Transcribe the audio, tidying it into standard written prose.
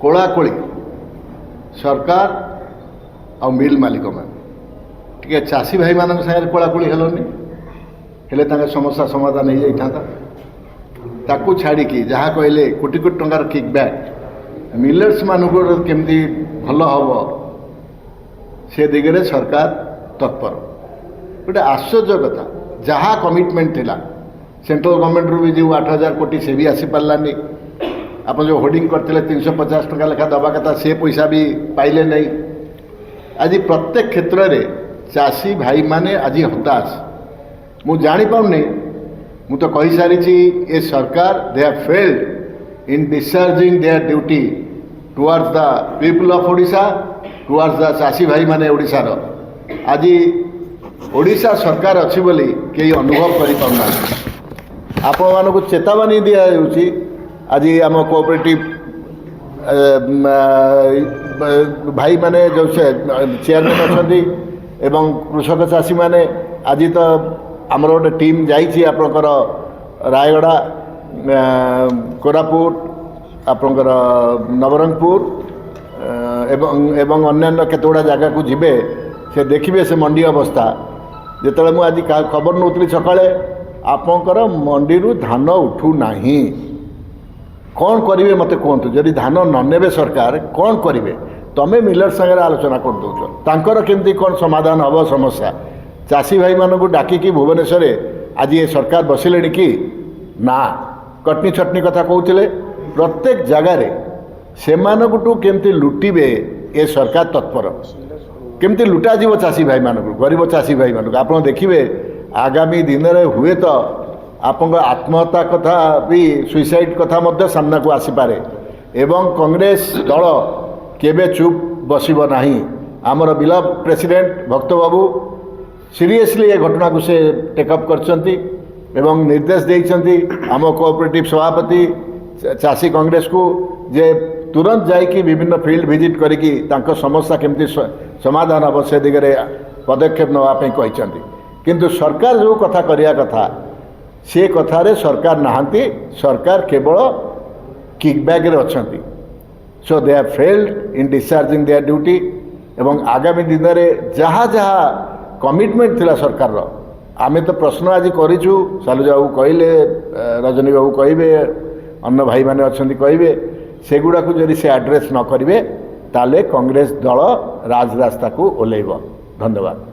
कोलाकोली सरकार आ मिल मालिक मैंने टे चाषी भाई मान सागर कोलाकोली हेलोनी हेले समस्या समाधान हो जाता ताकू छाड़ी जहाँ कहले कोटी कोटी टंकार किकबैक मिलर्स मानक केमती भल हम से दिगरे सरकार तत्पर गोटे आश्चर्य कथा जहाँ कमिटमेंट थिला सेंट्रल गवर्नमेंट रू भी जो 8,000 कोटी से भी आसी पारानी आप जो होर्डिंग करते 350 टका लेखा दवा कथा से पैसा भी पाइले नहीं। आज प्रत्येक क्षेत्र में चाषी भाई माने आज हताश मु जानी पाऊनी मु तो कही सारी ये सरकार दे have failed in discharging their duty towards the people of Odisha towards the चाषी भाई माने ओडिशार आज ओडिशा सरकार अच्छी बोली कई अनुभव कर पाना आपण मानक चेतावनी दिया आज आम कोऑपरेटिव भाई माने जो चेयरमैन अच्छा एवं कृषक चाषी माने आज तो आमर गोटे टीम जाइए आपणकर रायगड़ा कोरापुट आपणकर नवरंगपुर एवं अन्य केतोड़ा जगह को जिबे से देखिए से मंडी अवस्था जिते मुझे आज खबर नौली सकाଳେ आपणकर मंडी धान उठू नहीं कौन करेंगे मत कहतु जदि धान न ने सरकार कौन करेंगे तमें मिलर सागर आलोचना कर दौर केमती कौन समाधान हम समस्या चाषी भाई मानक डाकिकी भुवनेश्वर आज ये सरकार बसिले कि ना कटनी छटनी कथा कहते प्रत्येक जगार से केमती लुटिबे ये सरकार तत्पर केमती लुटा जीव चाषी भाई मानक गरीब चाषी भाई मानक आप देखिए आगामी दिन में हुए तो आप आत्महत्या कथा भी सुइसाइड कथा मध्य सामना को आसीपारे एवं कांग्रेस दल केबे चुप बसिब नाही आमर बिलव प्रेसिडेंट भक्त बाबू सीरियसली ये घटना को से टेकअप करछंती एवं निर्देश देइछंती आम कोऑपरेटिव सभापति चाषी कांग्रेस को जे तुरंत जाइकी विभिन्न फील्ड विजिट करिकी तांको समस्या केमती समाधान हम से दिगरे पदक्षेप नापी कहते किंतु सरकार जो कथा करिया कथा से कथारे सरकार नहांती सरकार केवल किकबैक रे अछंती so they have failed in discharging their duty एवं आगामी दिन में जहाँ जहाँ कमिटमेंट थिला सरकार रो आमे तो प्रश्न आज करिछु सालुजा बाबू कहले रजनी बाबू कहिबे अन्य भाई माने अछंती कहिबे सेगुड़ा को जदि से एड्रेस न करिवे ताले कांग्रेस दल राजरास्ता को ओल्लैब। धन्यवाद।